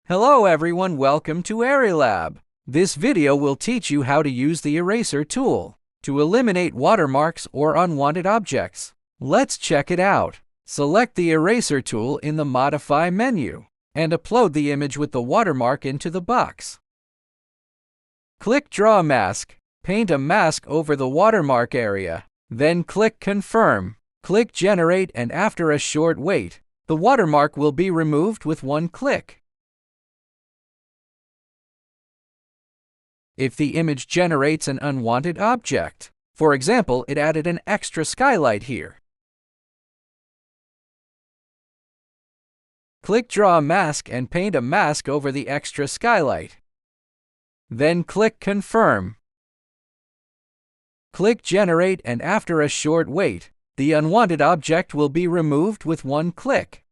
Hello everyone, welcome to Lab. This video will teach you how to use the eraser tool to eliminate watermarks or unwanted objects. Let's check it out. Select the eraser tool in the Modify menu and upload the image with the watermark into the box. Click Draw Mask. Paint a mask over the watermark area. Then click Confirm. Click Generate, and after a short wait, the watermark will be removed with one click. If the image generates an unwanted object, for example, it added an extra skylight here, click Draw Mask and paint a mask over the extra skylight. Then click Confirm. Click Generate, and after a short wait, the unwanted object will be removed with one click.